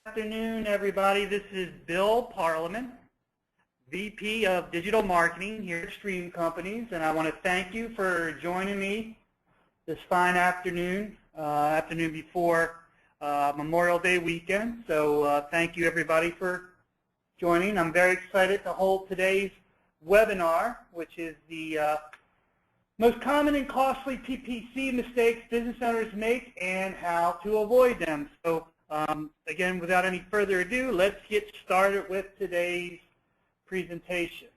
Afternoon, everybody. This is Bill Parliament, VP of Digital Marketing here at Stream Companies, and I want to thank you for joining me this fine afternoon, before Memorial Day weekend. So thank you, everybody, for joining. I'm very excited to hold today's webinar, which is the most common and costly PPC mistakes business owners make and how to avoid them. So again, without any further ado, let's get started with today's presentation.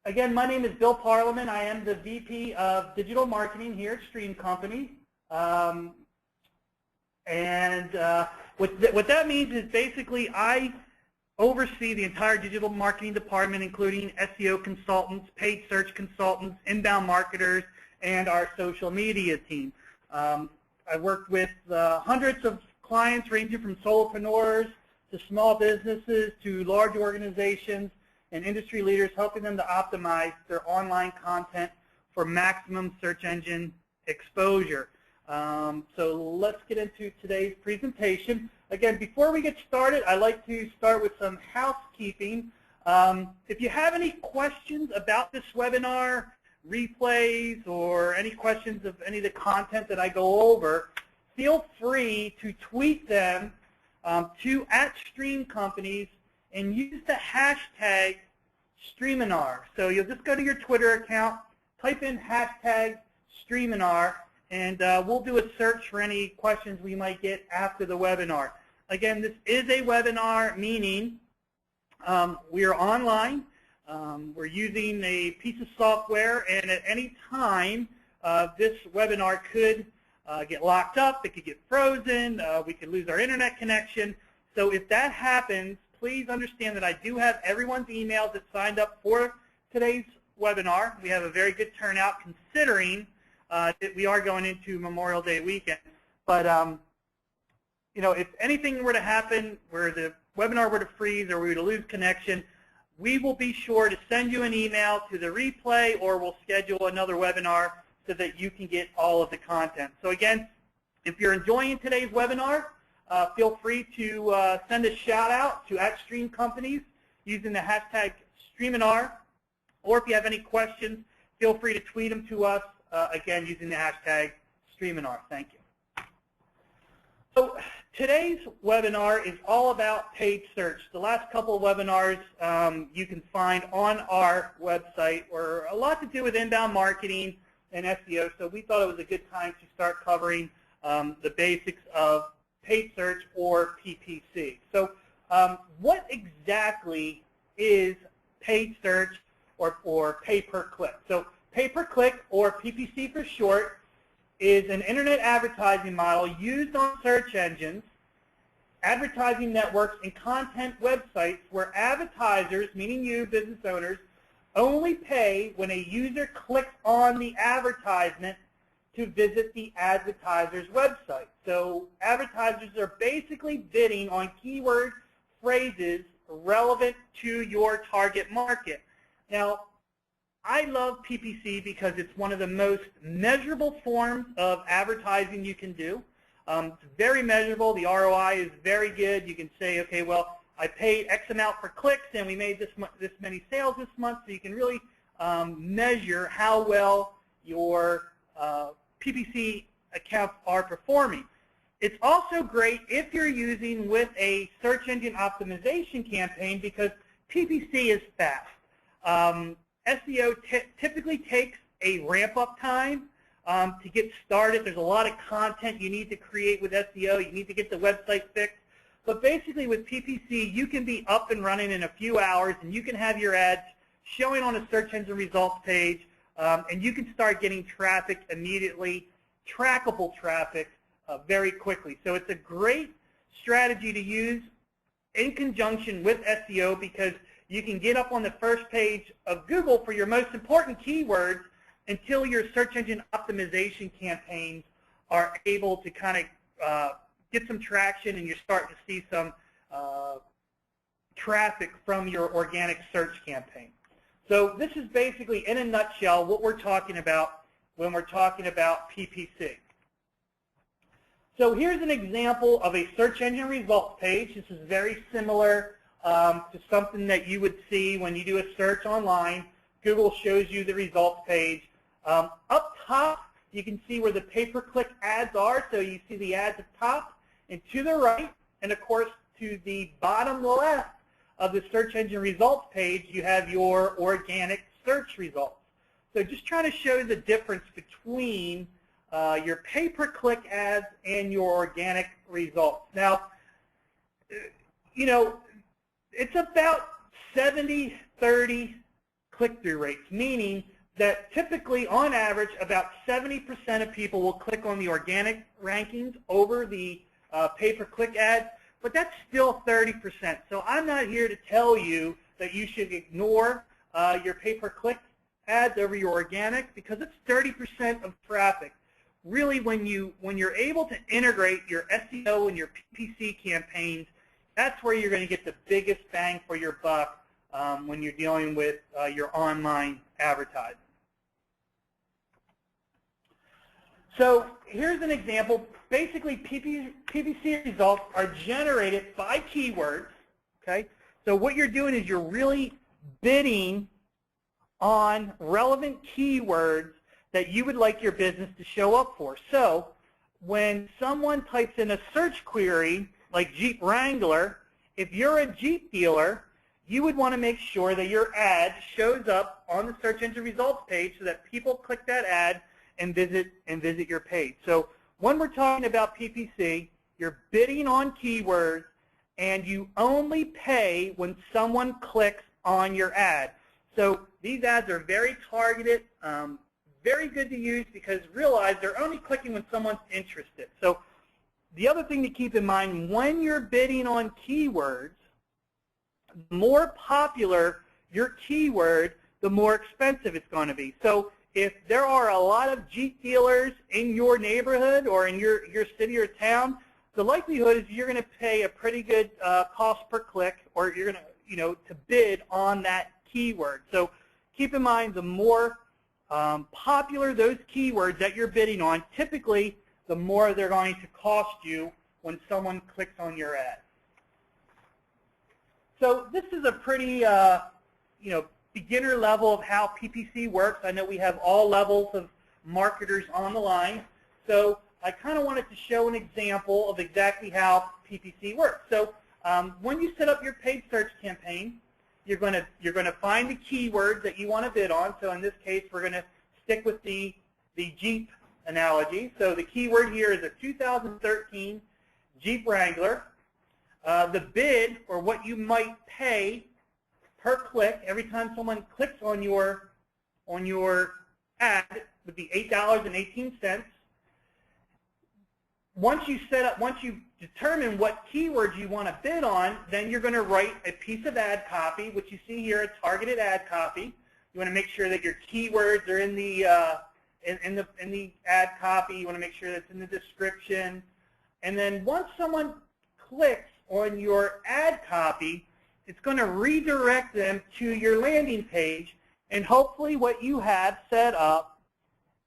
Again, my name is Bill Parliament. I am the VP of Digital Marketing here at Stream Company. What that means is basically I oversee the entire digital marketing department, including SEO consultants, paid search consultants, inbound marketers, and our social media team. I worked with hundreds of clients ranging from solopreneurs to small businesses to large organizations and industry leaders, helping them to optimize their online content for maximum search engine exposure. So let's get into today's presentation. Again, before we get started, I'd like to start with some housekeeping. If you have any questions about this webinar, replays, or any questions of any of the content that I go over, feel free to tweet them to @StreamCompanies and use the hashtag Streaminar. So you'll just go to your Twitter account, type in hashtag Streaminar, and we'll do a search for any questions we might get after the webinar. Again, this is a webinar, meaning we are online. We're using a piece of software, and at any time, this webinar could get locked up. It could get frozen. We could lose our internet connection. So if that happens, please understand that I do have everyone's emails that signed up for today's webinar. We have a very good turnout considering that we are going into Memorial Day weekend. But you know, if anything were to happen where the webinar were to freeze or we were to lose connection, we will be sure to send you an email to the replay, or we'll schedule another webinar so that you can get all of the content. So again, if you're enjoying today's webinar, feel free to send a shout out to @StreamCompanies using the hashtag Streaminar, or if you have any questions, feel free to tweet them to us, again, using the hashtag Streaminar. Thank you. So today's webinar is all about paid search. The last couple of webinars you can find on our website were a lot to do with inbound marketing and SEO, so we thought it was a good time to start covering the basics of paid search, or PPC. So what exactly is paid search or pay-per-click? So pay-per-click, or PPC for short, is an internet advertising model used on search engines, advertising networks, and content websites where advertisers, meaning you, business owners, only pay when a user clicks on the advertisement to visit the advertiser's website. So advertisers are basically bidding on keyword phrases relevant to your target market. Now, I love PPC because it's one of the most measurable forms of advertising you can do. It's very measurable. The ROI is very good. You can say, okay, well, I paid X amount for clicks, and we made this many sales this month, so you can really measure how well your PPC accounts are performing. It's also great if you're using with a search engine optimization campaign, because PPC is fast. SEO typically takes a ramp-up time to get started. There's a lot of content you need to create with SEO. You need to get the website fixed. But basically with PPC, you can be up and running in a few hours, and you can have your ads showing on a search engine results page, and you can start getting traffic immediately, trackable traffic very quickly. So it's a great strategy to use in conjunction with SEO, because you can get up on the first page of Google for your most important keywords until your search engine optimization campaigns are able to kind of get some traction, and you're starting to see some traffic from your organic search campaign. So this is basically, in a nutshell, what we're talking about when we're talking about PPC. So here's an example of a search engine results page. This is very similar to something that you would see when you do a search online. Google shows you the results page. Up top, you can see where the pay-per-click ads are. So you see the ads at the top, and to the right, and of course to the bottom left of the search engine results page, you have your organic search results. So just trying to show the difference between your pay-per-click ads and your organic results. Now, you know, it's about 70-30 click-through rates, meaning that typically, on average, about 70% of people will click on the organic rankings over the pay-per-click ads, but that's still 30%. So I'm not here to tell you that you should ignore your pay-per-click ads over your organic, because it's 30% of traffic. Really, when you're able to integrate your SEO and your PPC campaigns, that's where you're going to get the biggest bang for your buck when you're dealing with your online advertising. So here's an example. Basically, PPC results are generated by keywords. Okay. So what you're doing is you're really bidding on relevant keywords that you would like your business to show up for. So when someone types in a search query like Jeep Wrangler, if you're a Jeep dealer, you would want to make sure that your ad shows up on the search engine results page so that people click that ad and visit your page. So when we're talking about PPC, you're bidding on keywords, and you only pay when someone clicks on your ad. So these ads are very targeted, very good to use, because realize they're only clicking when someone's interested. So the other thing to keep in mind, when you're bidding on keywords, the more popular your keyword, the more expensive it's going to be. So if there are a lot of Jeep dealers in your neighborhood or in your city or town, the likelihood is you're going to pay a pretty good cost per click, or you're going to, to bid on that keyword. So keep in mind, the more popular those keywords that you're bidding on, typically the more they're going to cost you when someone clicks on your ad. So this is a pretty, beginner level of how PPC works. I know we have all levels of marketers on the line. So I kind of wanted to show an example of exactly how PPC works. So when you set up your paid search campaign, you're going to find the keywords that you want to bid on. So in this case, we're going to stick with the Jeep analogy. So the keyword here is a 2013 Jeep Wrangler. The bid, or what you might pay per click every time someone clicks on your ad, would be $8.18. Once you determine what keywords you want to bid on, then you're going to write a piece of ad copy, which you see here, a targeted ad copy. You want to make sure that your keywords are in the ad copy. You want to make sure that it's in the description. And then once someone clicks on your ad copy, it's going to redirect them to your landing page, and hopefully what you have set up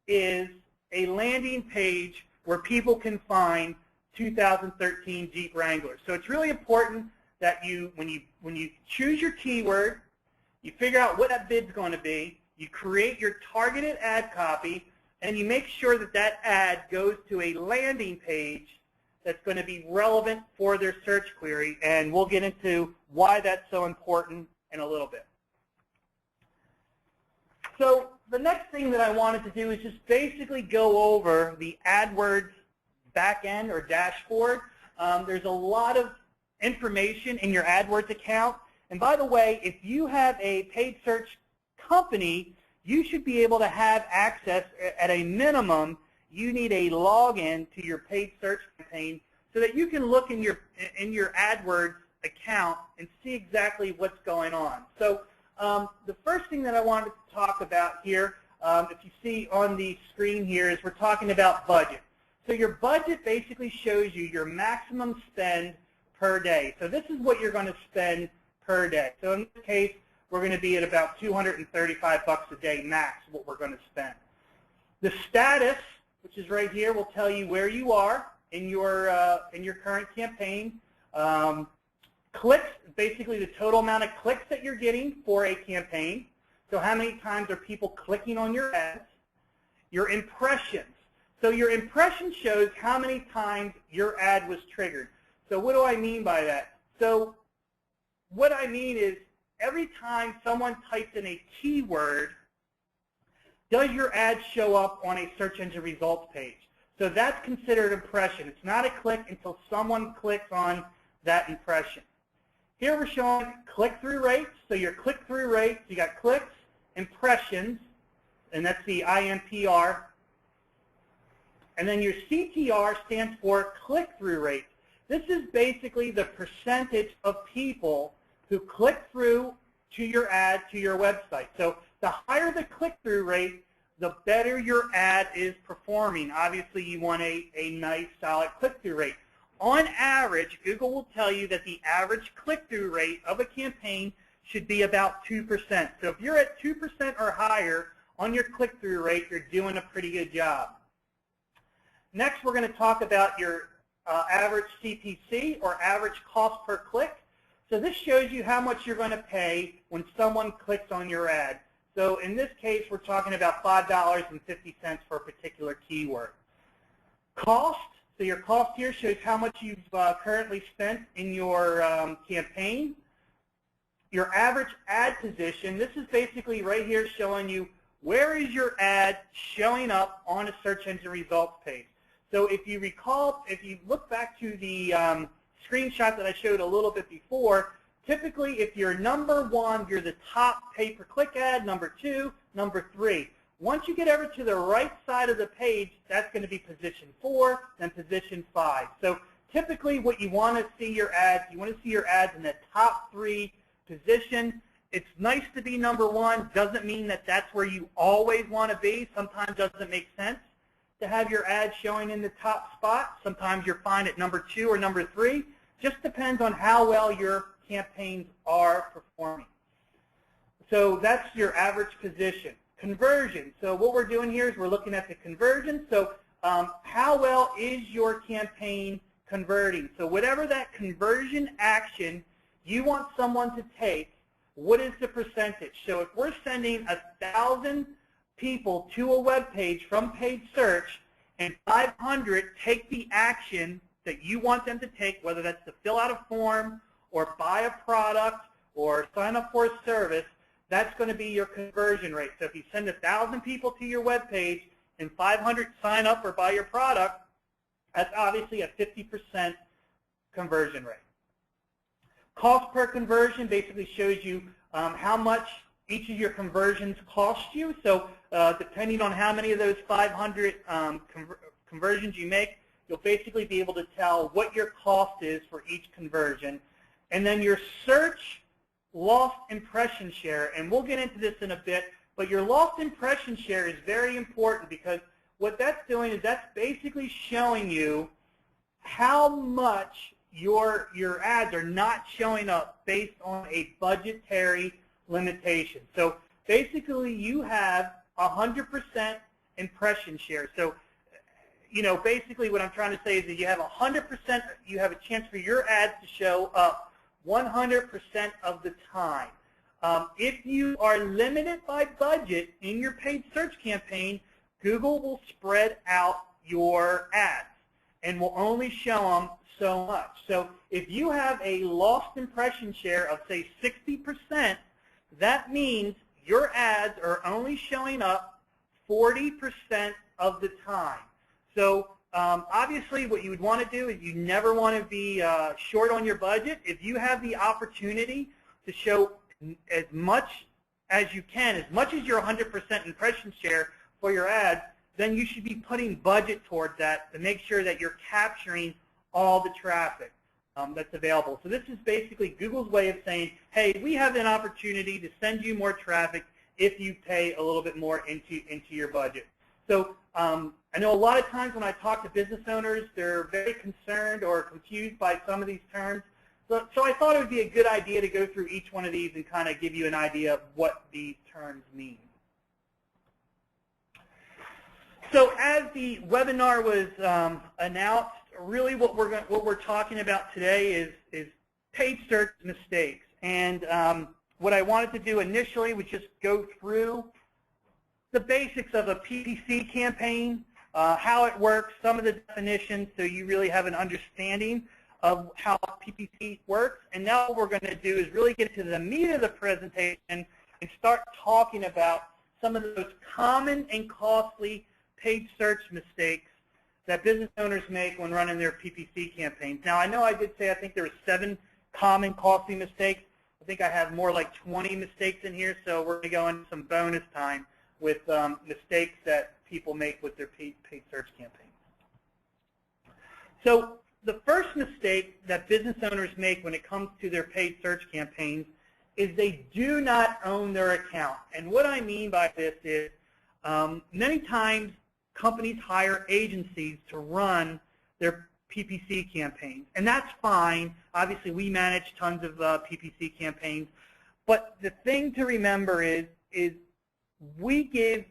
is a landing page where people can find 2013 Jeep Wrangler. So it's really important that when you choose your keyword, you figure out what that bid's going to be, you create your targeted ad copy, and you make sure that that ad goes to a landing page that's going to be relevant for their search query, and we'll get into why that's so important in a little bit. So the next thing that I wanted to do is just basically go over the AdWords backend or dashboard. There's a lot of information in your AdWords account, and by the way, if you have a paid search company, you should be able to have access. At a minimum, you need a login to your paid search campaign so that you can look in your AdWords account and see exactly what's going on. So the first thing that I wanted to talk about here, if you see on the screen here, is we're talking about budget. So your budget basically shows you your maximum spend per day. So this is what you're going to spend per day. So in this case, we're going to be at about $235 a day max, what we're going to spend. The status, which is right here, will tell you where you are. in your current campaign. Clicks, basically the total amount of clicks that you're getting for a campaign. So how many times are people clicking on your ads? Your impressions. So your impression shows how many times your ad was triggered. So what do I mean by that? So what I mean is every time someone types in a keyword, does your ad show up on a search engine results page? So that's considered impression. It's not a click until someone clicks on that impression. Here we're showing click-through rates. So your click-through rates, you got clicks, impressions, and that's the IMPR. And then your CTR stands for click-through rate. This is basically the percentage of people who click through to your ad to your website. So the higher the click-through rate, the better your ad is performing. Obviously, you want a nice, solid click-through rate. On average, Google will tell you that the average click-through rate of a campaign should be about 2%. So if you're at 2% or higher on your click-through rate, you're doing a pretty good job. Next, we're going to talk about your average CPC, or average cost per click. So this shows you how much you're going to pay when someone clicks on your ad. So in this case, we're talking about $5.50 for a particular keyword. Cost, so your cost here shows how much you've currently spent in your campaign. Your average ad position, this is basically right here showing you where is your ad showing up on a search engine results page. So if you recall, if you look back to the screenshot that I showed a little bit before, typically if you're number one, you're the top pay-per-click ad, number two, number three. Once you get over to the right side of the page, that's going to be position 4, then position 5. So typically what you want to see your ads, you want to see your ads in the top 3 position. It's nice to be number 1. Doesn't mean that that's where you always want to be. Sometimes it doesn't make sense to have your ad showing in the top spot. Sometimes you're fine at number 2 or number 3. Just depends on how well your campaigns are performing. So that's your average position. Conversion. So what we're doing here is we're looking at the conversion. So how well is your campaign converting? So whatever that conversion action you want someone to take, what is the percentage? So if we're sending 1,000 people to a web page from paid search and 500 take the action that you want them to take, whether that's to fill out a form or buy a product or sign up for a service, that's going to be your conversion rate. So if you send 1,000 people to your web page and 500 sign up or buy your product, that's obviously a 50% conversion rate. Cost per conversion basically shows you how much each of your conversions cost you. So depending on how many of those 500 conversions you make, you'll basically be able to tell what your cost is for each conversion. And then your search lost impression share, and we'll get into this in a bit, but your lost impression share is very important because what that's doing is that's basically showing you how much your ads are not showing up based on a budgetary limitation. So basically you have 100% impression share. So basically what I'm trying to say is that you have 100%, you have a chance for your ads to show up 100% of the time. If you are limited by budget in your paid search campaign, Google will spread out your ads and will only show them so much. So if you have a lost impression share of, say, 60%, that means your ads are only showing up 40% of the time. So obviously what you would want to do is you never want to be short on your budget. If you have the opportunity to show as much as you can, as much as your 100% impression share for your ads, then you should be putting budget towards that to make sure that you're capturing all the traffic that's available. So this is basically Google's way of saying, hey, we have an opportunity to send you more traffic if you pay a little bit more into your budget. So I know a lot of times when I talk to business owners, they're very concerned or confused by some of these terms. So I thought it would be a good idea to go through each one of these and kind of give you an idea of what these terms mean. So as the webinar was announced really what we're talking about today is paid search mistakes. And what I wanted to do initially was just go through the basics of a PPC campaign, how it works, some of the definitions, so you really have an understanding of how PPC works. And now what we're going to do is really get to the meat of the presentation and start talking about some of those common and costly paid search mistakes that business owners make when running their PPC campaigns. Now, I know I did say I think there were 7 common costly mistakes. I think I have more like 20 mistakes in here, so we're going to go into some bonus time with mistakes that people make with their paid search campaigns. So the first mistake that business owners make when it comes to their paid search campaigns is they do not own their account. And what I mean by this is many times companies hire agencies to run their PPC campaigns, and that's fine. Obviously, we manage tons of PPC campaigns, but the thing to remember is we give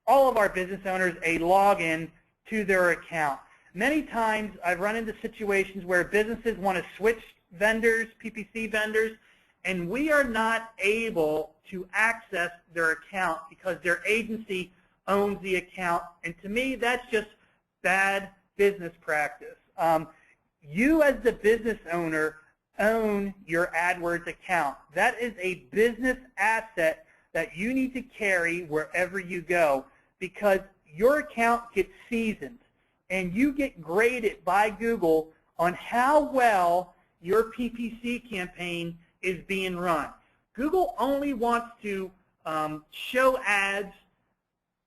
all of our business owners a login to their account. Many times I've run into situations where businesses want to switch vendors, PPC vendors, and we are not able to access their account because their agency owns the account. And to me, that's just bad business practice. You as the business owner own your AdWords account. That is a business asset that you need to carry wherever you go, because your account gets seasoned and you get graded by Google on how well your PPC campaign is being run. Google only wants to show ads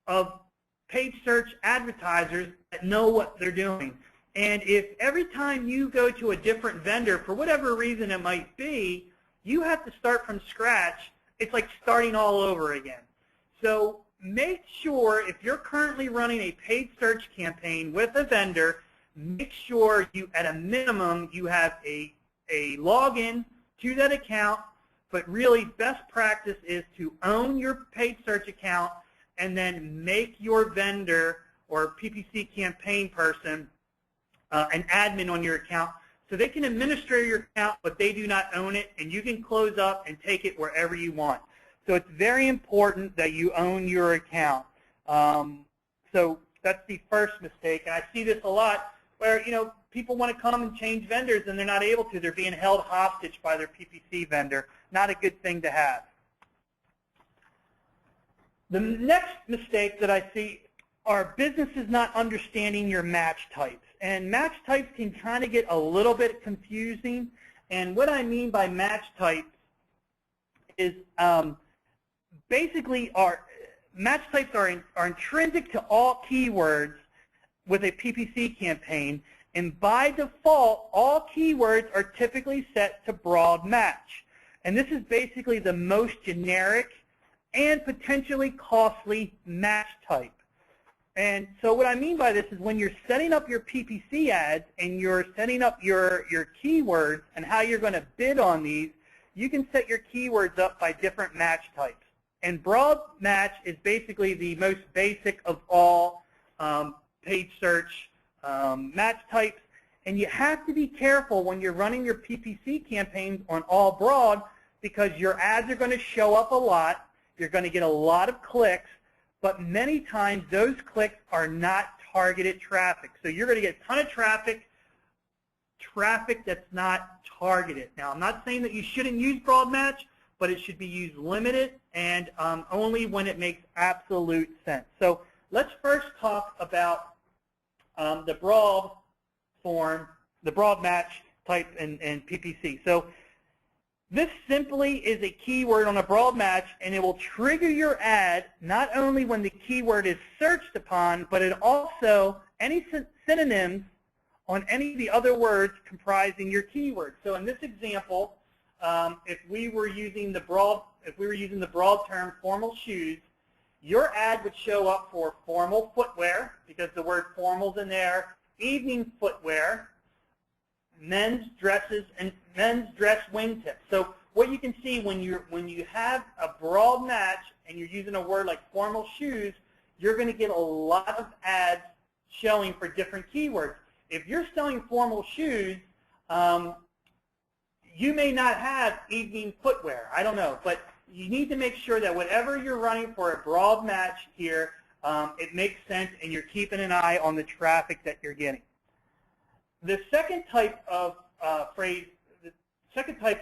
of paid search advertisers that know what they're doing. And if every time you go to a different vendor, for whatever reason it might be, you have to start from scratch, it's like starting all over again. So make sure, if you're currently running a paid search campaign with a vendor, make sure you, at a minimum, you have a login to that account. But really, best practice is to own your paid search account and then make your vendor or PPC campaign person an admin on your account, so they can administer your account, but they do not own it, and you can close up and take it wherever you want. So it's very important that you own your account. So that's the first mistake, and I see this a lot where, people want to come and change vendors and they're not able to. They're being held hostage by their PPC vendor. Not a good thing to have. The next mistake that I see are businesses not understanding your match types. And match types can kind of get a little bit confusing. And what I mean by match types is basically match types are intrinsic to all keywords with a PPC campaign. And by default, all keywords are typically set to broad match. And this is basically the most generic and potentially costly match type. And so what I mean by this is when you're setting up your PPC ads and you're setting up your keywords and how you're going to bid on these, you can set your keywords up by different match types. And broad match is basically the most basic of all paid search match types. And you have to be careful when you're running your PPC campaigns on all broad, because your ads are going to show up a lot. You're going to get a lot of clicks. But many times those clicks are not targeted traffic. So you're going to get a ton of traffic that's not targeted. Now, I'm not saying that you shouldn't use broad match, but it should be used limited and only when it makes absolute sense. So let's first talk about the broad form, the broad match type in PPC. So this simply is a keyword on a broad match, and it will trigger your ad not only when the keyword is searched upon, but it also any synonyms on any of the other words comprising your keyword. So in this example, if we were using the broad term formal shoes, your ad would show up for formal footwear because the word formal is in there, evening footwear, men's dresses, and men's dress wingtips. So what you can see when you have a broad match and you're using a word like formal shoes, you're going to get a lot of ads showing for different keywords. if you're selling formal shoes, you may not have evening footwear. I don't know, but you need to make sure that whatever you're running for a broad match here, it makes sense and you're keeping an eye on the traffic that you're getting. The second type of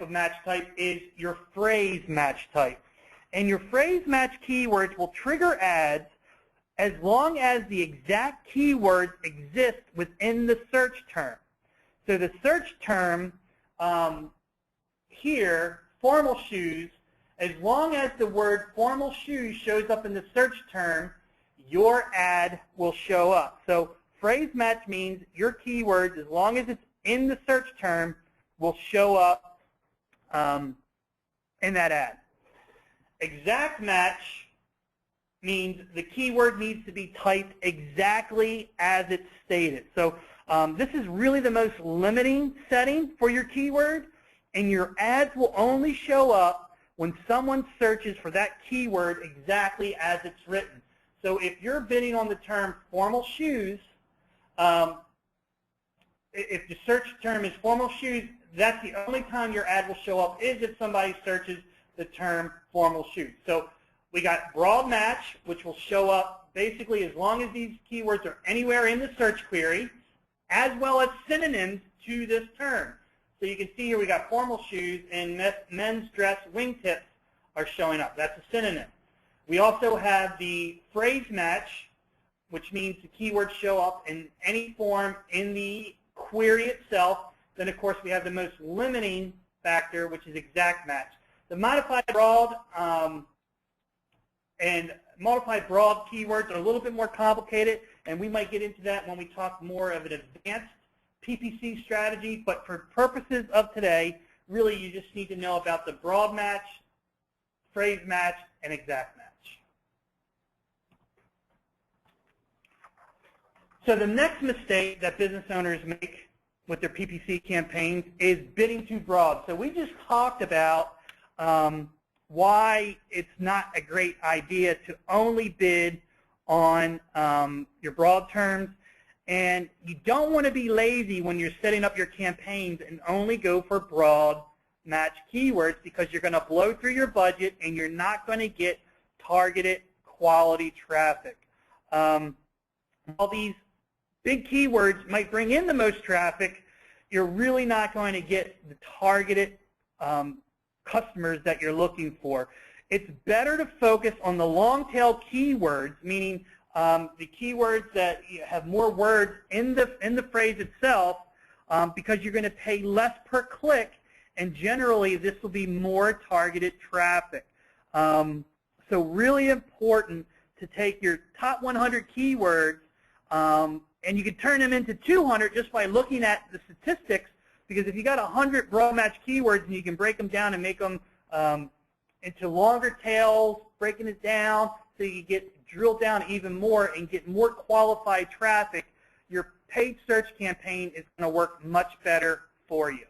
match type is your phrase match type. And your phrase match keywords will trigger ads as long as the exact keywords exist within the search term. So the search term here, formal shoes, as long as the word formal shoes shows up in the search term, your ad will show up. So phrase match means your keywords, as long as it's in the search term, will show up in that ad. Exact match means the keyword needs to be typed exactly as it's stated. So this is really the most limiting setting for your keyword, and your ads will only show up when someone searches for that keyword exactly as it's written. So if you're bidding on the term formal shoes, if the search term is formal shoes, that's the only time your ad will show up is if somebody searches the term formal shoes. So we got broad match, which will show up basically as long as these keywords are anywhere in the search query, as well as synonyms to this term. So you can see here we got formal shoes and men's dress wingtips are showing up. That's a synonym. We also have the phrase match, which means the keywords show up in any form in the query itself. Then, of course, we have the most limiting factor, which is exact match. The modified broad and modified broad keywords are a little bit more complicated, and we might get into that when we talk more of an advanced PPC strategy. But for purposes of today, really you just need to know about the broad match, phrase match, and exact match. So the next mistake that business owners make with their PPC campaigns is bidding too broad. So we just talked about why it's not a great idea to only bid on your broad terms. And you don't want to be lazy when you're setting up your campaigns and only go for broad match keywords, because you're going to blow through your budget and you're not going to get targeted quality traffic. While these big keywords might bring in the most traffic, you're really not going to get the targeted customers that you're looking for. It's better to focus on the long tail keywords, meaning the keywords that have more words in the phrase itself, because you're going to pay less per click, and generally this will be more targeted traffic. So really important to take your top 100 keywords, and you can turn them into 200 just by looking at the statistics, because if you got 100 broad match keywords and you can break them down and make them into longer tails, breaking it down so you get drill down even more and get more qualified traffic, your paid search campaign is going to work much better for you.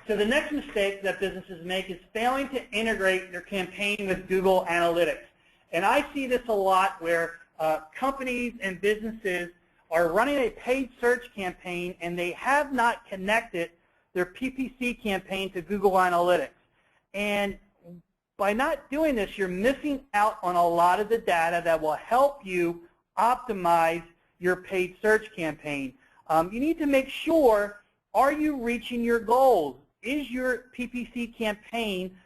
So the next mistake that businesses make is failing to integrate their campaign with Google Analytics. And I see this a lot where companies and businesses are running a paid search campaign and they have not connected their PPC campaign to Google Analytics. And by not doing this, you're missing out on a lot of the data that will help you optimize your paid search campaign. You need to make sure, are you reaching your goals? Is your PPC campaign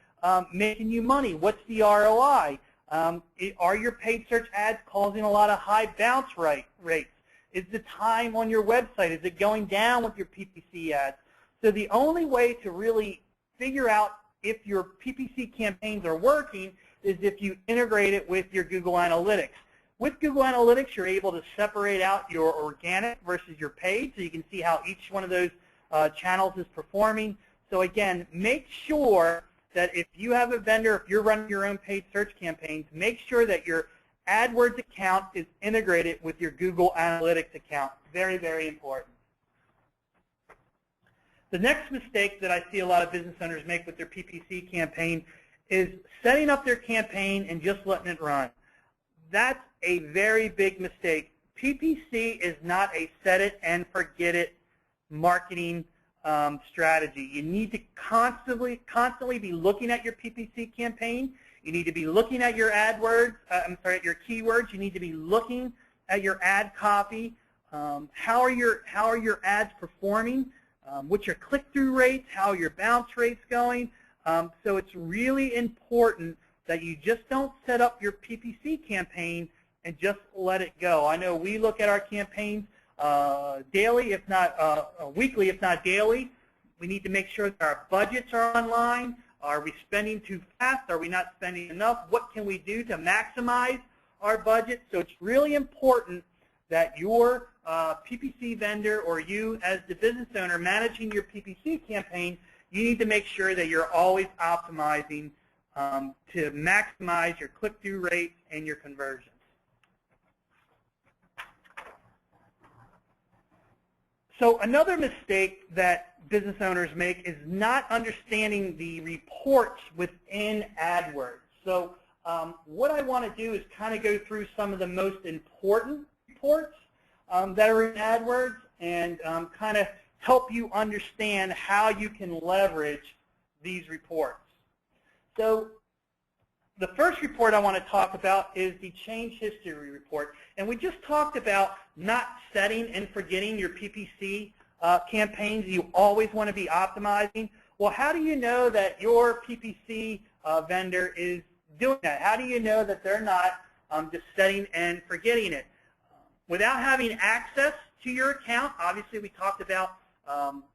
making you money? What's the ROI? Are your paid search ads causing a lot of high bounce rates? Is the time on your website, is it going down with your PPC ads? So the only way to really figure out if your PPC campaigns are working is if you integrate it with your Google Analytics. With Google Analytics, you're able to separate out your organic versus your paid, so you can see how each one of those channels is performing. So again, make sure that if you have a vendor, if you're running your own paid search campaigns, make sure that your AdWords account is integrated with your Google Analytics account. Very, very important. The next mistake that I see a lot of business owners make with their PPC campaign is setting up their campaign and just letting it run. that's a very big mistake. PPC is not a set it and forget it marketing strategy. You need to constantly be looking at your PPC campaign. You need to be looking at your at your keywords. You need to be looking at your ad copy. How are your ads performing? What's your click-through rates? How are your bounce rates going? So it's really important that you just don't set up your PPC campaign and just let it go. I know we look at our campaigns daily, if not weekly, if not daily. We need to make sure that our budgets are online. Are we spending too fast? Are we not spending enough? What can we do to maximize our budget? So it's really important that your PPC vendor or you as the business owner managing your PPC campaign, you need to make sure that you're always optimizing to maximize your click-through rates and your conversions. So another mistake that business owners make is not understanding the reports within AdWords. So what I want to do is kind of go through some of the most important reports that are in AdWords and kind of help you understand how you can leverage these reports. So the first report I want to talk about is the change history report. And we just talked about not setting and forgetting your PPC campaigns. You always want to be optimizing. Well, how do you know that your PPC vendor is doing that? How do you know that they're not just setting and forgetting it? Without having access to your account, obviously we talked about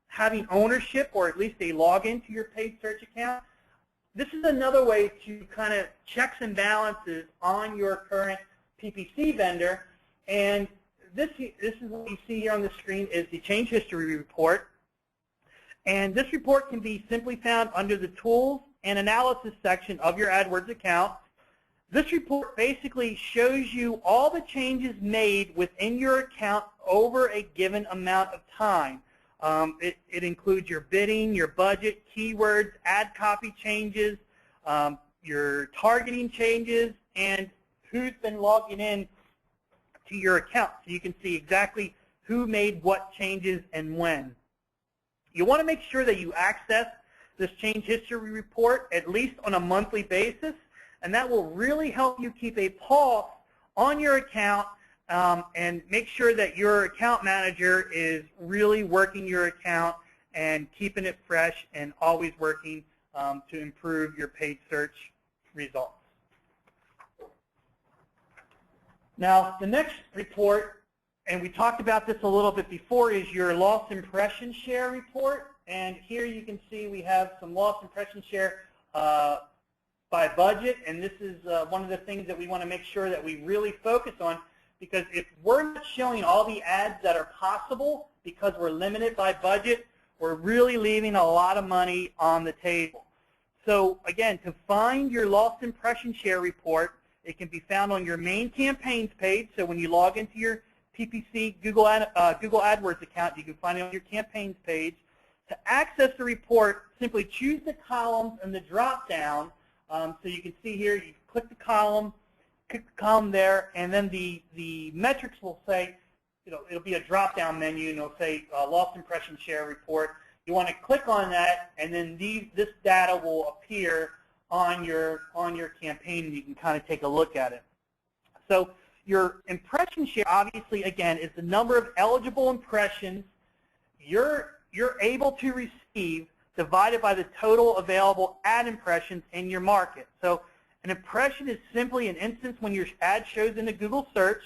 having ownership or at least a login to your paid search account. This is another way to kind of checks and balances on your current PPC vendor. And this is what you see here on the screen is the change history report. And this report can be simply found under the tools and analysis section of your AdWords account. This report basically shows you all the changes made within your account over a given amount of time. It includes your bidding, your budget, keywords, ad copy changes, your targeting changes, and who's been logging in to your account. So you can see exactly who made what changes and when. You want to make sure that you access this change history report at least on a monthly basis, and that will really help you keep a pulse on your account and make sure that your account manager is really working your account and keeping it fresh and always working to improve your paid search results. Now, the next report, and we talked about this a little bit before, is your lost impression share report. And here you can see we have some lost impression share by budget, and this is one of the things that we want to make sure that we really focus on, because if we're not showing all the ads that are possible because we're limited by budget, we're really leaving a lot of money on the table. So again, to find your lost impression share report, it can be found on your main campaigns page. So when you log into your PPC Google AdWords account, you can find it on your campaigns page. To access the report, simply choose the columns in the drop-down. So you can see here, you click the column there, and then the metrics will say, it'll be a drop-down menu, and it'll say lost impression share report. You want to click on that, and then this data will appear on your campaign, and you can kind of take a look at it. So your impression share, obviously, again, is the number of eligible impressions you're able to receive divided by the total available ad impressions in your market. So an impression is simply an instance when your ad shows in a Google search.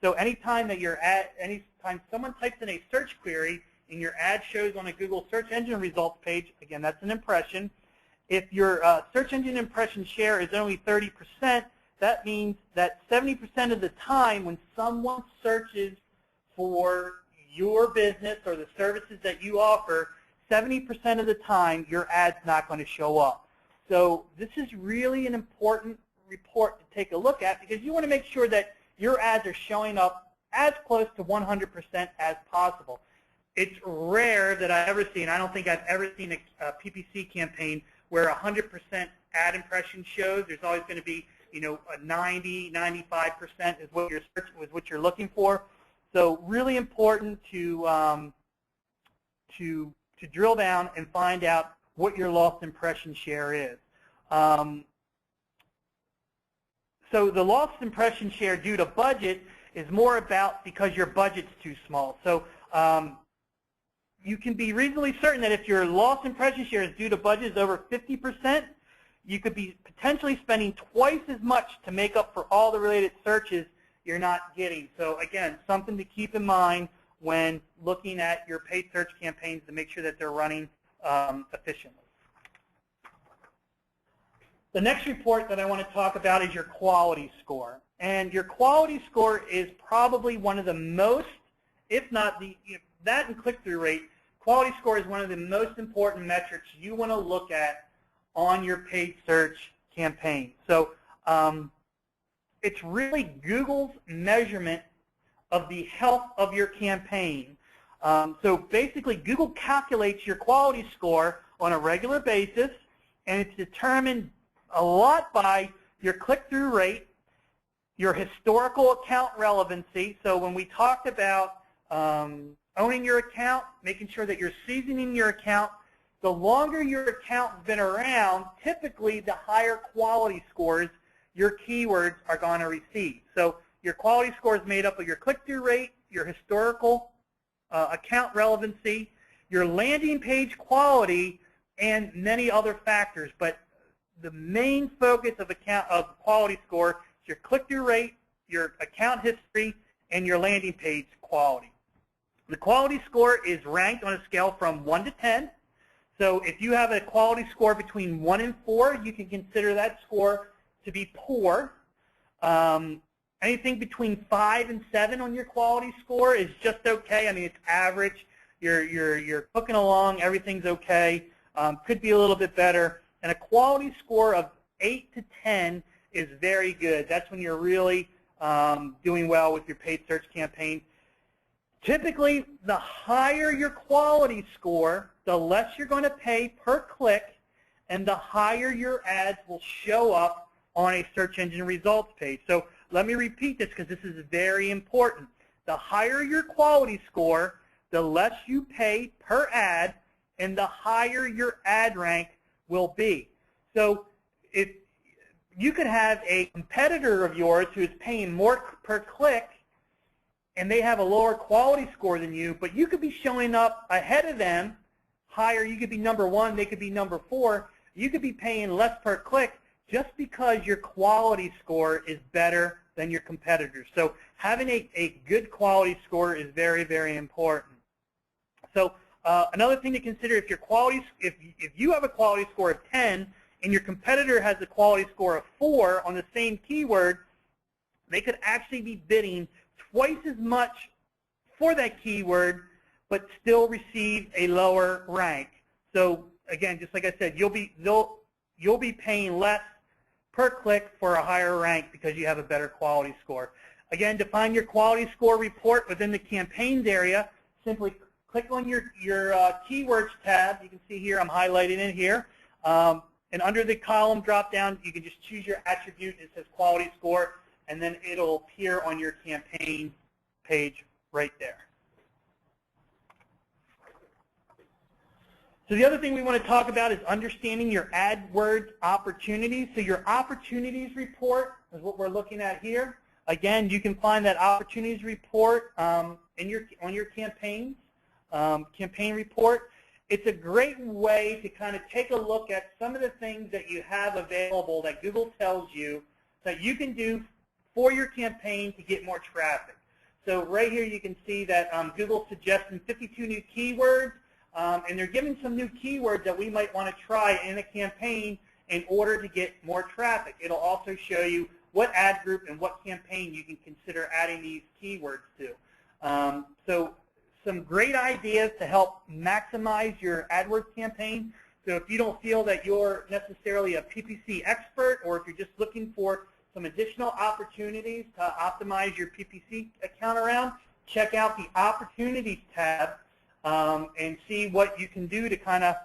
So anytime someone types in a search query and your ad shows on a Google search engine results page, again, that's an impression. If your search engine impression share is only 30%, that means that 70% of the time when someone searches for your business or the services that you offer, 70% of the time your ad's not going to show up. So this is really an important report to take a look at, because you want to make sure that your ads are showing up as close to 100% as possible. It's rare that I've ever seen, I don't think I've ever seen a PPC campaign where 100% ad impression shows. There's always going to be you know, a 90, 95% is what you're looking for. So really important to drill down and find out what your lost impression share is. So the lost impression share due to budget is more about because your budget's too small. So you can be reasonably certain that if your lost impression share is due to budget is over 50%, you could be potentially spending twice as much to make up for all the related searches you're not getting. So again, something to keep in mind when looking at your paid search campaigns to make sure that they're running efficiently. The next report that I want to talk about is your quality score. And your quality score is probably one of the most, if not the, that and click-through rate, quality score is one of the most important metrics you want to look at on your paid search campaign. So it's really Google's measurement of the health of your campaign. So basically, Google calculates your quality score on a regular basis, and it's determined a lot by your click-through rate, your historical account relevancy. So when we talked about owning your account, making sure that you're seasoning your account, the longer your account's been around, typically the higher quality scores your keywords are going to receive. So your quality score is made up of your click-through rate, your historical account relevancy, your landing page quality, and many other factors. But the main focus of quality score is your click-through rate, your account history, and your landing page quality. The quality score is ranked on a scale from 1 to 10. So if you have a quality score between 1 and 4, you can consider that score to be poor. Anything between 5 and 7 on your quality score is just okay. I mean, it's average. You're cooking along. Everything's okay. Could be a little bit better. And a quality score of 8 to 10 is very good. That's when you're really doing well with your paid search campaign. Typically, the higher your quality score, the less you're going to pay per click, and the higher your ads will show up on a search engine results page. So let me repeat this because this is very important. The higher your quality score, the less you pay per ad, and the higher your ad rank will be. So if you could have a competitor of yours who is paying more per click, and they have a lower quality score than you, but you could be showing up ahead of them, higher. You could be number 1, they could be number 4. You could be paying less per click just because your quality score is better than your competitors. So having a good quality score is very, very important. So another thing to consider, if you have a quality score of 10 and your competitor has a quality score of 4 on the same keyword, they could actually be bidding twice as much for that keyword, but still receive a lower rank. So again, just like I said, you'll be paying less per click for a higher rank because you have a better quality score. Again, to find your quality score report within the campaigns area, simply click on your keywords tab. You can see here I'm highlighting it here. And under the column drop down, you can just choose your attribute. It says quality score, and then it'll appear on your campaign page right there. So the other thing we want to talk about is understanding your AdWords opportunities. So your opportunities report is what we're looking at here. Again, you can find that opportunities report on your campaigns, campaign report. It's a great way to kind of take a look at some of the things that you have available that Google tells you that you can do for your campaign to get more traffic. So right here you can see that Google's suggesting 52 new keywords, and they're giving some new keywords that we might want to try in a campaign in order to get more traffic. It'll also show you what ad group and what campaign you can consider adding these keywords to. So some great ideas to help maximize your AdWords campaign. So if you don't feel that you're necessarily a PPC expert, or if you're just looking for some additional opportunities to optimize your PPC account around, check out the Opportunities tab and see what you can do to kind of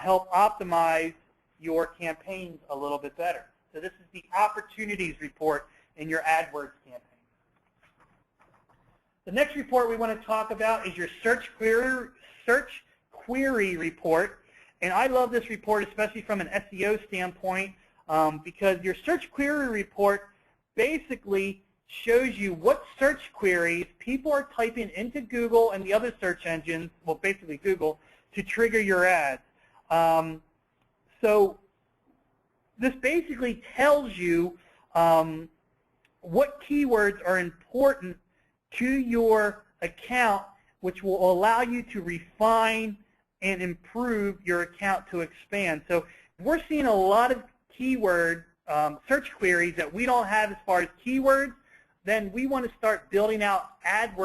help optimize your campaigns a little bit better. So this is the opportunities report in your AdWords campaign. The next report we want to talk about is your search query report. And I love this report, especially from an SEO standpoint, because your search query report basically shows you what search queries people are typing into Google and the other search engines, well, basically Google, to trigger your ads. So this basically tells you what keywords are important to your account, which will allow you to refine and improve your account to expand. So we're seeing a lot of keyword search queries that we don't have as far as keywords, then we want to start building out ad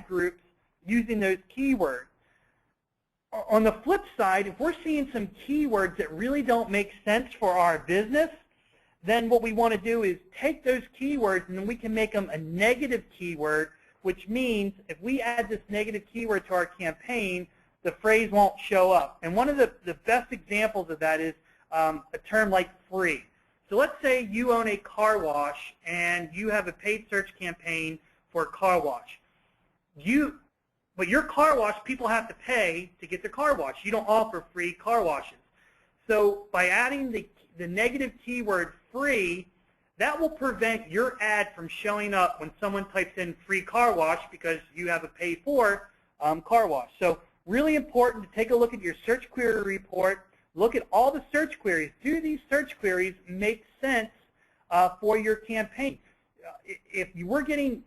groups using those keywords. On the flip side, if we're seeing some keywords that really don't make sense for our business, then what we want to do is take those keywords and then we can make them a negative keyword, which means if we add this negative keyword to our campaign, the phrase won't show up. And one of the best examples of that is a term like free. So let's say you own a car wash and you have a paid search campaign for a car wash. But your car wash, people have to pay to get their car washed. You don't offer free car washes. So by adding the negative keyword free, that will prevent your ad from showing up when someone types in free car wash because you have a pay for car wash. So really important to take a look at your search query report. Look at all the search queries. Do these search queries make sense for your campaign? If you were getting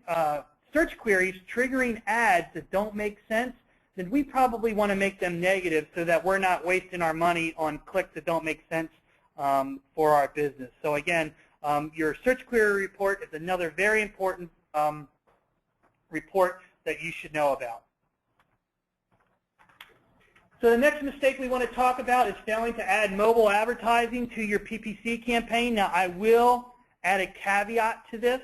search queries triggering ads that don't make sense, then we probably want to make them negative so that we're not wasting our money on clicks that don't make sense for our business. So again, your search query report is another very important report that you should know about. So the next mistake we want to talk about is failing to add mobile advertising to your PPC campaign. Now I will add a caveat to this.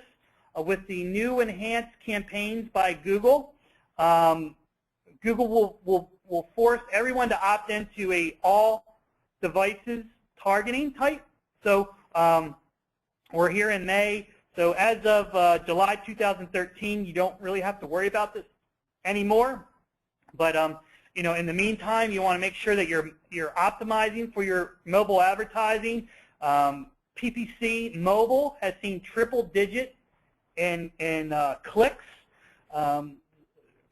With the new enhanced campaigns by Google, Google will force everyone to opt into a all devices targeting type. So we're here in May. So as of July 2013, you don't really have to worry about this anymore. But you know, in the meantime, you want to make sure that you're optimizing for your mobile advertising. PPC mobile has seen triple-digit in clicks.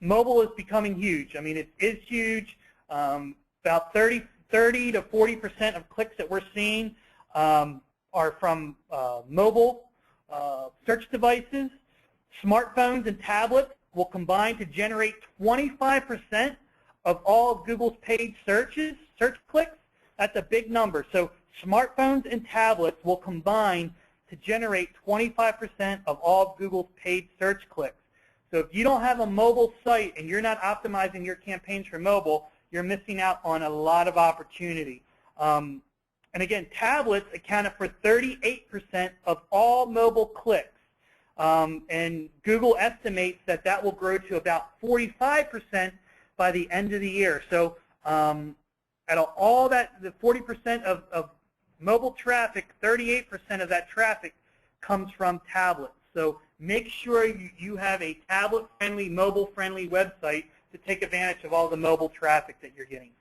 Mobile is becoming huge. I mean, it is huge. About 30 to 40% of clicks that we're seeing are from mobile search devices. Smartphones and tablets will combine to generate 25% of all of Google's paid search clicks. That's a big number. So smartphones and tablets will combine to generate 25% of all of Google's paid search clicks. So if you don't have a mobile site and you're not optimizing your campaigns for mobile, you're missing out on a lot of opportunity. And again, tablets accounted for 38% of all mobile clicks. And Google estimates that that will grow to about 45% by the end of the year. So at all that, the 40% of mobile traffic, 38% of that traffic comes from tablets. So make sure you have a tablet-friendly, mobile-friendly website to take advantage of all the mobile traffic that you're getting.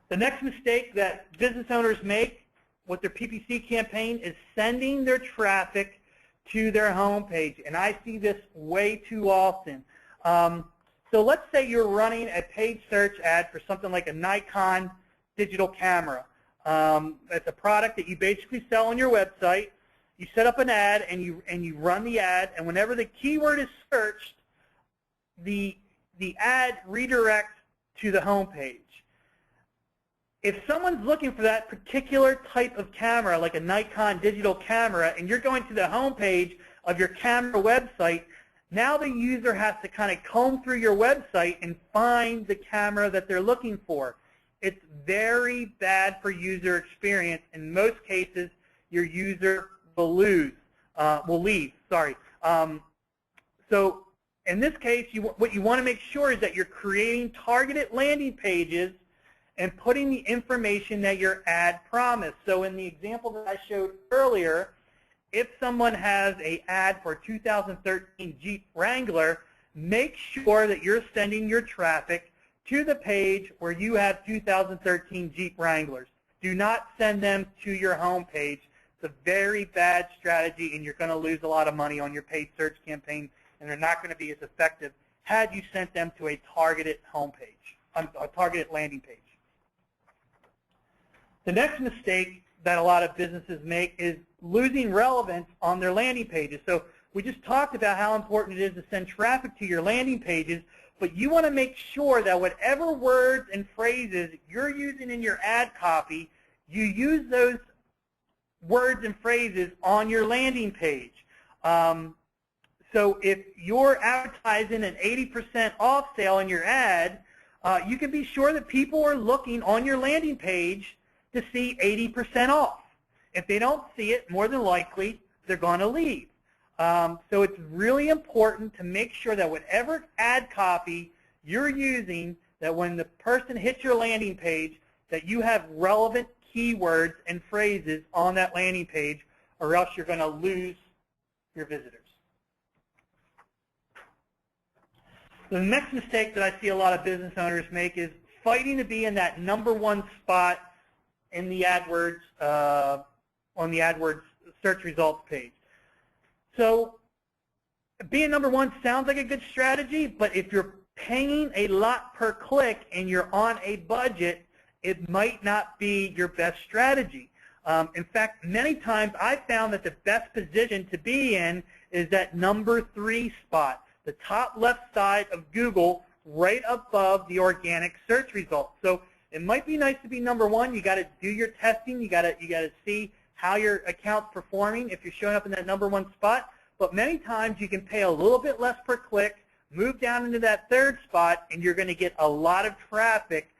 The next mistake that business owners make with their PPC campaign is sending their traffic to their homepage, and I see this way too often. So let's say you're running a paid search ad for something like a Nikon digital camera. It's a product that you basically sell on your website. You set up an ad and you run the ad, and whenever the keyword is searched, the ad redirects to the homepage. If someone's looking for that particular type of camera, like a Nikon digital camera, and you're going to the homepage of your camera website, now the user has to kind of comb through your website and find the camera that they're looking for. It's very bad for user experience. In most cases, your user will leave. So in this case, what you want to make sure is that you're creating targeted landing pages and putting the information that your ad promised. So in the example that I showed earlier, if someone has an ad for 2013 Jeep Wrangler, make sure that you're sending your traffic to the page where you have 2013 Jeep Wranglers. Do not send them to your home page. It's a very bad strategy, and you're going to lose a lot of money on your paid search campaign, and they're not going to be as effective had you sent them to a targeted home page, a targeted landing page. The next mistake that a lot of businesses make is losing relevance on their landing pages. So we just talked about how important it is to send traffic to your landing pages, but you want to make sure that whatever words and phrases you're using in your ad copy, you use those words and phrases on your landing page. So if you're advertising an 80% off sale in your ad, you can be sure that people are looking on your landing page to see 80% off. If they don't see it, more than likely, they're going to leave. So it's really important to make sure that whatever ad copy you're using, that when the person hits your landing page, that you have relevant keywords and phrases on that landing page, or else you're going to lose your visitors. The next mistake that I see a lot of business owners make is fighting to be in that #1 spot in the AdWords, on the AdWords search results page. So being #1 sounds like a good strategy, but if you're paying a lot per click and you're on a budget, it might not be your best strategy. In fact, many times I've found that the best position to be in is that #3 spot, the top left side of Google, right above the organic search results. So it might be nice to be #1. You got to do your testing. You got to see how your account's performing if you're showing up in that #1 spot. But many times you can pay a little bit less per click, move down into that 3rd spot, and you're going to get a lot of traffic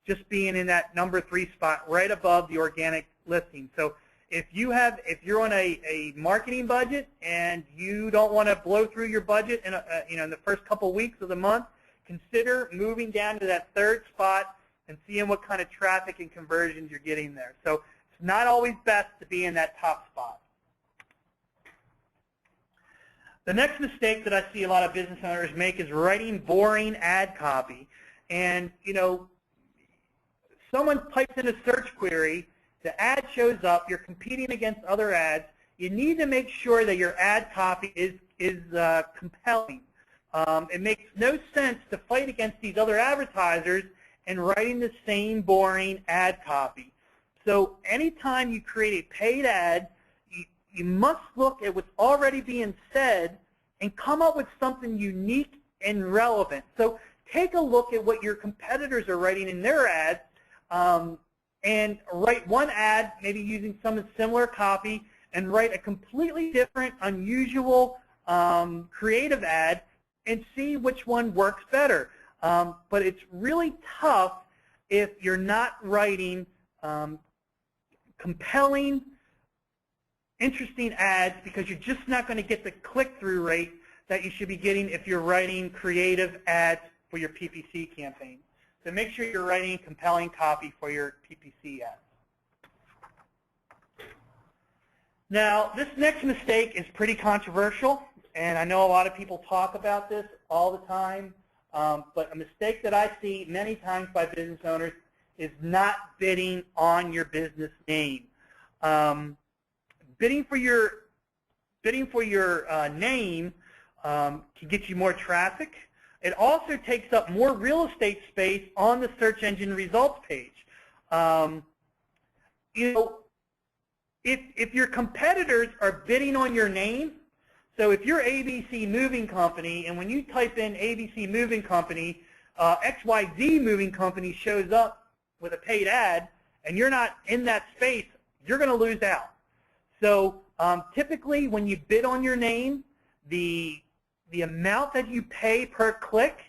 just being in that #3 spot right above the organic listing. So if you're on a marketing budget and you don't want to blow through your budget in in the first couple weeks of the month, consider moving down to that 3rd spot and seeing what kind of traffic and conversions you're getting there. So it's not always best to be in that top spot. The next mistake that I see a lot of business owners make is writing boring ad copy. And, someone types in a search query, the ad shows up, you're competing against other ads. You need to make sure that your ad copy is compelling. It makes no sense to fight against these other advertisers and writing the same boring ad copy. So anytime you create a paid ad, you must look at what's already being said and come up with something unique and relevant. So take a look at what your competitors are writing in their ads and write one ad, maybe using some similar copy, and write a completely different, unusual, creative ad and see which one works better. But it's really tough if you're not writing compelling, interesting ads, because you're just not going to get the click-through rate that you should be getting if you're writing creative ads for your PPC campaign. So make sure you're writing compelling copy for your PPC ads. Now, this next mistake is pretty controversial, and I know a lot of people talk about this all the time, but a mistake that I see many times by business owners is not bidding on your business name. Bidding for your name can get you more traffic. It also takes up more real estate space on the search engine results page. If your competitors are bidding on your name, so if you're ABC Moving Company, and when you type in ABC Moving Company, XYZ Moving Company shows up with a paid ad, and you're not in that space, you're going to lose out. So typically when you bid on your name, the amount that you pay per click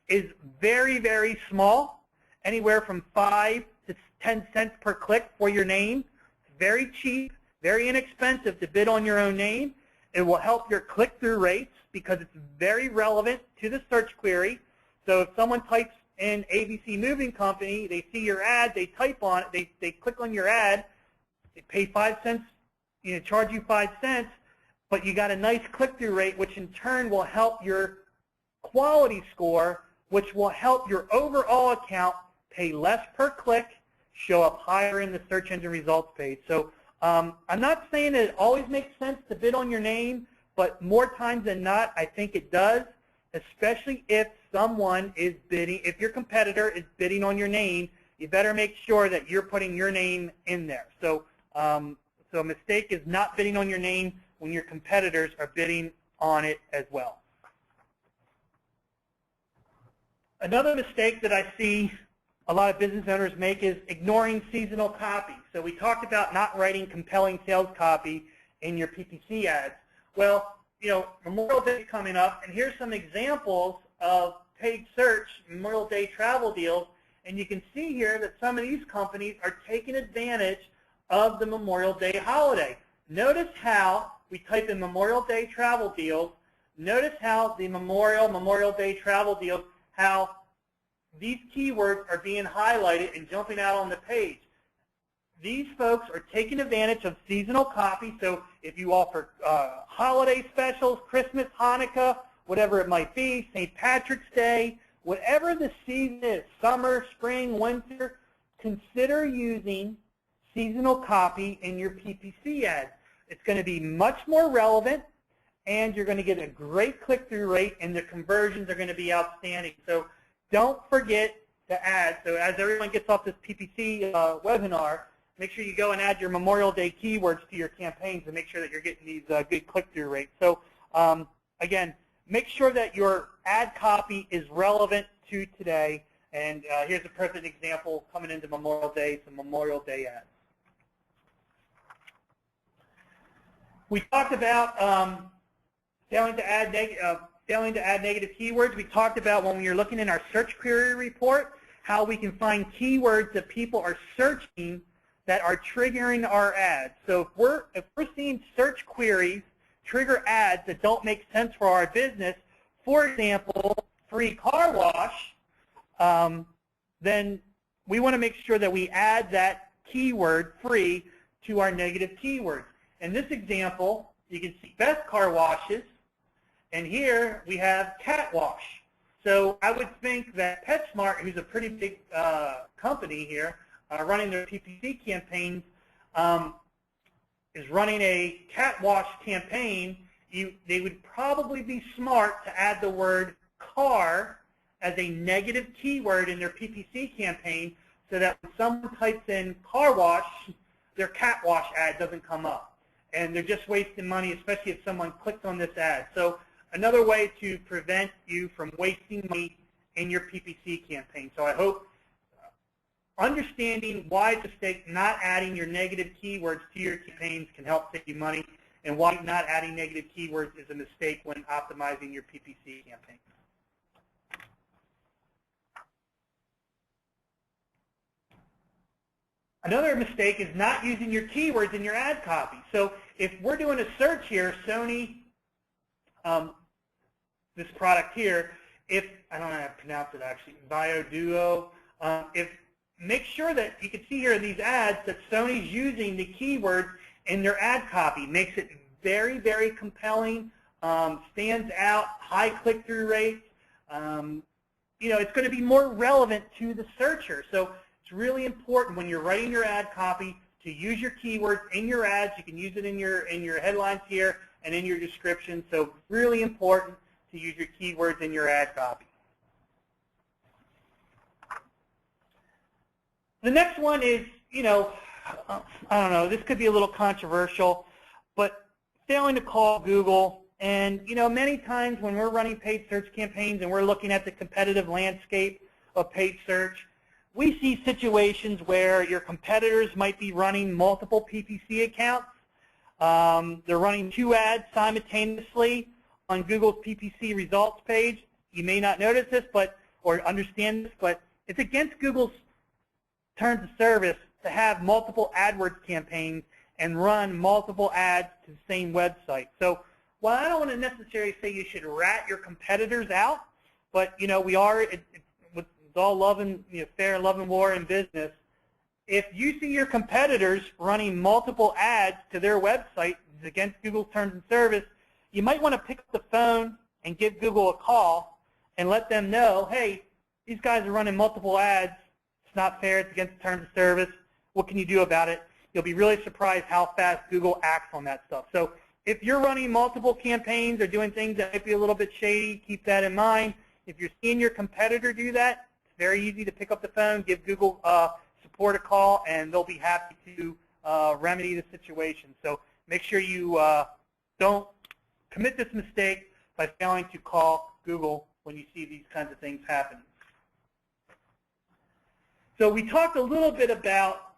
is very, very small, anywhere from 5 to 10 cents per click for your name. It's very cheap, very inexpensive to bid on your own name. It will help your click-through rates because it's very relevant to the search query. So if someone types in ABC Moving Company, they see your ad, they type on it, they click on your ad, they pay 5 cents, charge you 5 cents, but you got a nice click-through rate, which in turn will help your quality score, which will help your overall account pay less per click, show up higher in the search engine results page. So I'm not saying that it always makes sense to bid on your name, but more times than not, I think it does, especially if someone is bidding, if your competitor is bidding on your name, you better make sure that you're putting your name in there. So, so a mistake is not bidding on your name when your competitors are bidding on it as well. Another mistake that I see a lot of business owners make is ignoring seasonal copy. So we talked about not writing compelling sales copy in your PPC ads. Well, Memorial Day is coming up, and here's some examples of paid search Memorial Day travel deals, and you can see here that some of these companies are taking advantage of the Memorial Day holiday. Notice how we type in Memorial Day travel deals. Notice how the Memorial Day travel deals, how these keywords are being highlighted and jumping out on the page. These folks are taking advantage of seasonal copy, so if you offer holiday specials, Christmas, Hanukkah, whatever it might be, St. Patrick's Day, whatever the season is, summer, spring, winter, consider using seasonal copy in your PPC ads. It's going to be much more relevant, and you're going to get a great click-through rate, and the conversions are going to be outstanding. So don't forget to add. So as everyone gets off this PPC webinar, make sure you go and add your Memorial Day keywords to your campaigns and make sure that you're getting these good click-through rates. So again, make sure that your ad copy is relevant to today. And here's a perfect example coming into Memorial Day, some Memorial Day ads. We talked about failing to add negative keywords. We talked about when you're looking in our search query report, how we can find keywords that people are searching that are triggering our ads. So if we're seeing search queries trigger ads that don't make sense for our business, for example, free car wash, then we want to make sure that we add that keyword free to our negative keywords. In this example, you can see best car washes, and here we have cat wash. So I would think that PetSmart, who's a pretty big company here, running their PPC campaigns, is running a cat wash campaign. They would probably be smart to add the word car as a negative keyword in their PPC campaign so that when someone types in car wash, their cat wash ad doesn't come up. And they're just wasting money, especially if someone clicked on this ad. So another way to prevent you from wasting money in your PPC campaign. So I hope understanding why it's a mistake not adding your negative keywords to your campaigns can help save you money, and why not adding negative keywords is a mistake when optimizing your PPC campaign. Another mistake is not using your keywords in your ad copy. So if we're doing a search here, Sony, this product here, I don't know how to pronounce it actually, BioDuo, make sure that you can see here in these ads that Sony's using the keywords in their ad copy. Makes it very, very compelling, stands out, high click-through rates. It's going to be more relevant to the searcher. So it's really important when you're writing your ad copy to use your keywords in your ads. You can use it in your headlines here and in your description. So really important to use your keywords in your ad copy. The next one is, I don't know, this could be a little controversial, but failing to call Google. And, many times when we're running paid search campaigns and we're looking at the competitive landscape of paid search, we see situations where your competitors might be running multiple PPC accounts. They're running 2 ads simultaneously on Google's PPC results page. You may not notice this or understand this, but it's against Google's terms of service to have multiple AdWords campaigns and run multiple ads to the same website. So while I don't want to necessarily say you should rat your competitors out, but we are, it's all love and fair, love and war in business. If you see your competitors running multiple ads to their website against Google's terms and service, you might want to pick up the phone and give Google a call and let them know, hey, these guys are running multiple ads. It's not fair. It's against the terms of service. What can you do about it? You'll be really surprised how fast Google acts on that stuff. So if you're running multiple campaigns or doing things that might be a little bit shady, keep that in mind. If you're seeing your competitor do that, it's very easy to pick up the phone, give Google support a call, and they'll be happy to remedy the situation. So make sure you don't commit this mistake by failing to call Google when you see these kinds of things happening. So we talked a little bit about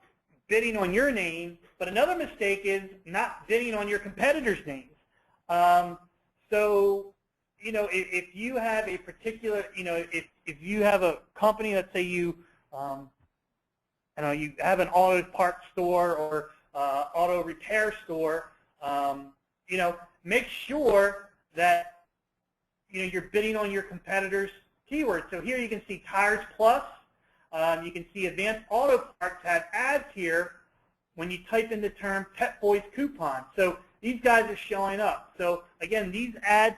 bidding on your name, but another mistake is not bidding on your competitors' names. So, if you have a particular, if you have a company, let's say you, you have an auto parts store or auto repair store, make sure that you're bidding on your competitors' keywords. So here you can see Tires Plus. You can see Advanced Auto Parts have ads here when you type in the term Pep Boys coupon. So these guys are showing up. So again, these ads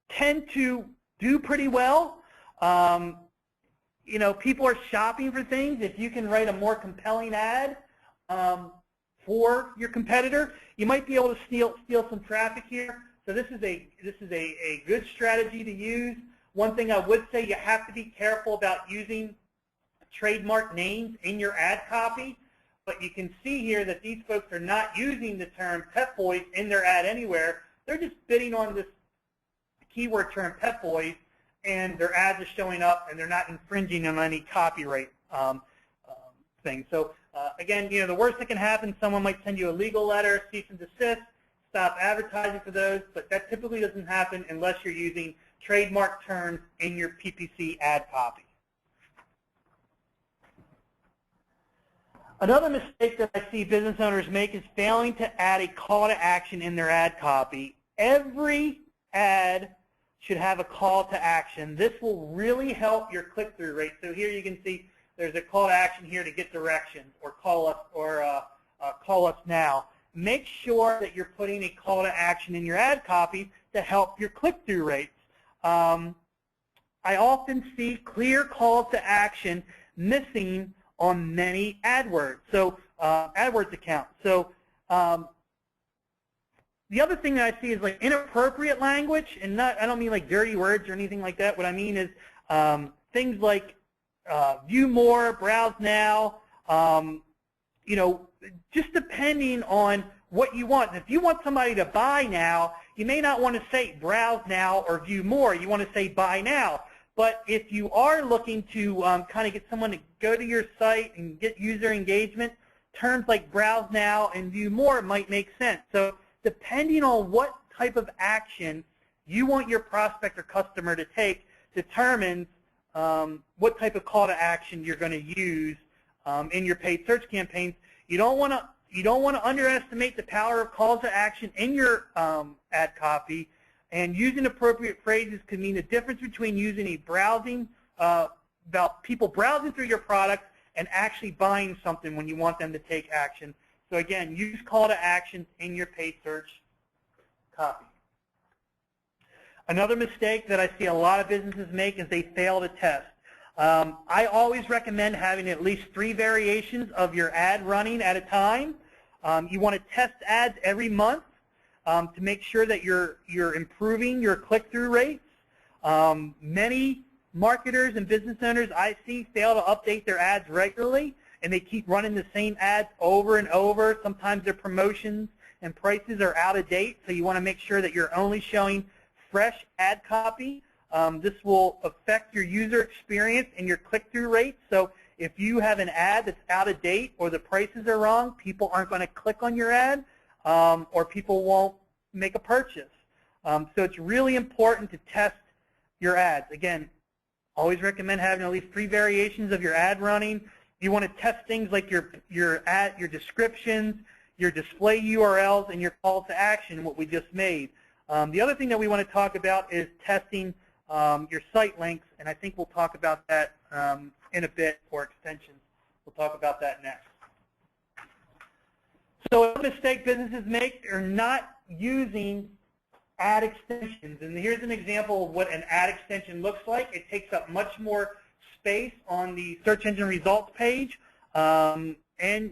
tend to do pretty well. People are shopping for things. If you can write a more compelling ad for your competitor, you might be able to steal some traffic here. So this is a good strategy to use. One thing I would say, you have to be careful about using trademark names in your ad copy, but you can see here that these folks are not using the term Pep Boys in their ad anywhere. They're just bidding on this keyword term Pep Boys, and their ads are showing up, and they're not infringing on any copyright thing. So again, the worst that can happen, someone might send you a legal letter, cease and desist, stop advertising for those, but that typically doesn't happen unless you're using trademark terms in your PPC ad copy. Another mistake that I see business owners make is failing to add a call to action in their ad copy. Every ad should have a call to action. This will really help your click-through rate. So here you can see there's a call to action here to get directions or call us now. Make sure that you're putting a call to action in your ad copy to help your click-through rates. I often see clear calls to action missing on many AdWords, AdWords accounts. So the other thing that I see is like inappropriate language, and I don't mean like dirty words or anything like that. What I mean is things like view more, browse now, just depending on what you want. If you want somebody to buy now, you may not want to say browse now or view more. You want to say buy now. But if you are looking to kind of get someone to go to your site and get user engagement, terms like browse now and view more might make sense. So depending on what type of action you want your prospect or customer to take determines what type of call to action you're going to use in your paid search campaigns. You don't want to underestimate the power of calls to action in your ad copy, and using appropriate phrases can mean the difference between using a browsing, about people browsing through your product and actually buying something when you want them to take action. So again, use call to actions in your paid search copy. Another mistake that I see a lot of businesses make is they fail to test. I always recommend having at least 3 variations of your ad running at a time. You want to test ads every month to make sure that you're improving your click-through rates. Many marketers and business owners I see fail to update their ads regularly, and they keep running the same ads over and over. Sometimes their promotions and prices are out of date, so you want to make sure that you're only showing fresh ad copy. This will affect your user experience and your click-through rates. So if you have an ad that's out of date or the prices are wrong, people aren't going to click on your ad, or people won't make a purchase. So it's really important to test your ads. Again, always recommend having at least 3 variations of your ad running. You want to test things like your descriptions, your display URLs, and your call to action, what we just made. The other thing that we want to talk about is testing your site links, and I think we'll talk about that in a bit, or extensions. We'll talk about that next. So a mistake businesses make are not using ad extensions. And here's an example of what an ad extension looks like. It takes up much more space on the search engine results page. And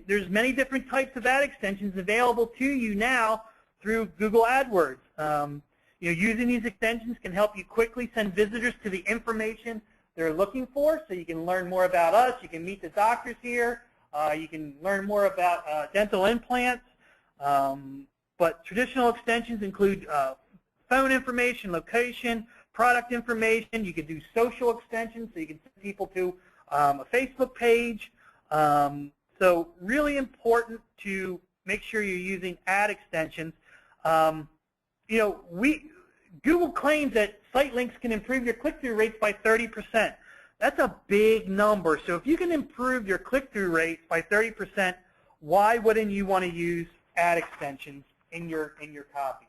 there's many different types of ad extensions available to you now through Google AdWords. Using these extensions can help you quickly send visitors to the information they're looking for, so you can learn more about us. You can meet the doctors here. You can learn more about dental implants. But traditional extensions include phone information, location, product information. You can do social extensions, so you can send people to a Facebook page. So really important to make sure you're using ad extensions. Google claims that site links can improve your click-through rates by 30%. That's a big number. So if you can improve your click-through rates by 30%, why wouldn't you want to use ad extensions in your copy?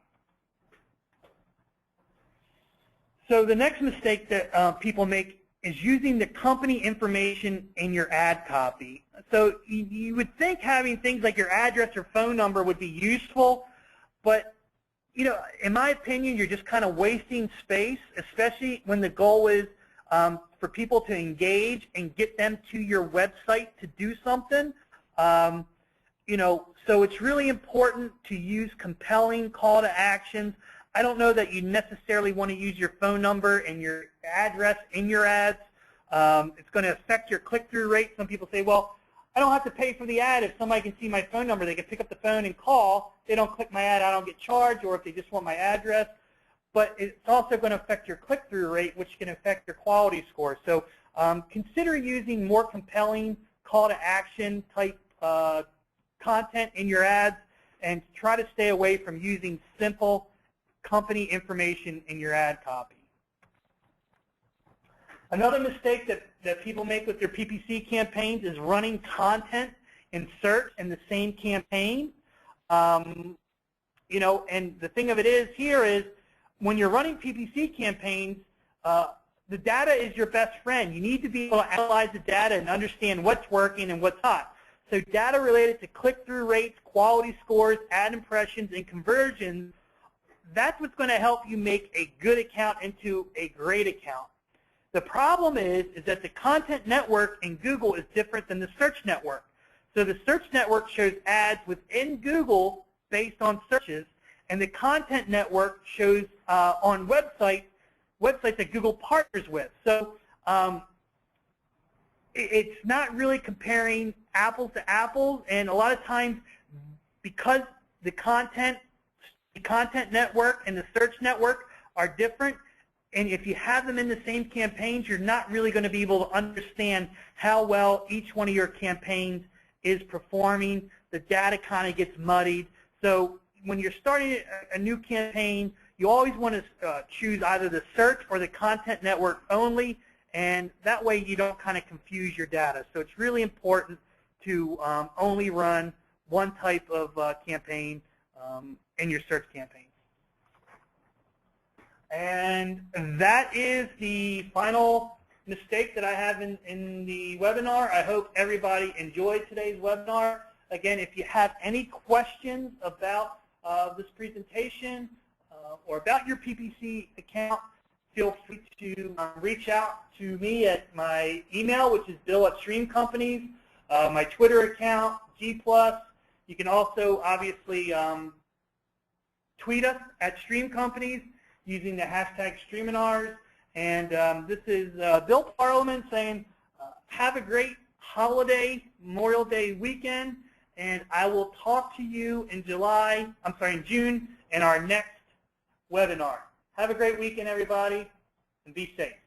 So the next mistake that people make is using the company information in your ad copy. So you would think having things like your address or phone number would be useful, but in my opinion, you're just kind of wasting space, especially when the goal is for people to engage and get them to your website to do something. So it's really important to use compelling call to actions. I don't know that you necessarily want to use your phone number and your address in your ads. It's going to affect your click-through rate. Some people say, well, I don't have to pay for the ad. If somebody can see my phone number, they can pick up the phone and call. They don't click my ad, I don't get charged, or if they just want my address. But it's also going to affect your click-through rate, which can affect your quality score. So consider using more compelling call-to-action type content in your ads, and try to stay away from using simple company information in your ad copy. Another mistake that people make with their PPC campaigns is running content in search in the same campaign. And the thing of it is here is when you're running PPC campaigns, the data is your best friend. You need to be able to analyze the data and understand what's working and what's not. So data related to click-through rates, quality scores, ad impressions, and conversions, that's what's going to help you make a good account into a great account. The problem is that the content network in Google is different than the search network. So the search network shows ads within Google based on searches, and the content network shows on websites that Google partners with. So it's not really comparing apples to apples, and a lot of times because the content network and the search network are different, and if you have them in the same campaigns, you're not really going to be able to understand how well each one of your campaigns is performing. The data kind of gets muddied. So when you're starting a new campaign, you always want to choose either the search or the content network only, and that way you don't kind of confuse your data. So it's really important to only run one type of campaign in your search campaign. And that is the final mistake that I have in the webinar. I hope everybody enjoyed today's webinar. Again, if you have any questions about this presentation or about your PPC account, feel free to reach out to me at my email, which is bill@StreamCompanies, my Twitter account, G+. You can also obviously tweet us at StreamCompanies using the hashtag Streaminars. And this is Bill Parliament saying, have a great holiday, Memorial Day weekend, and I will talk to you in June in our next webinar. Have a great weekend, everybody, and be safe.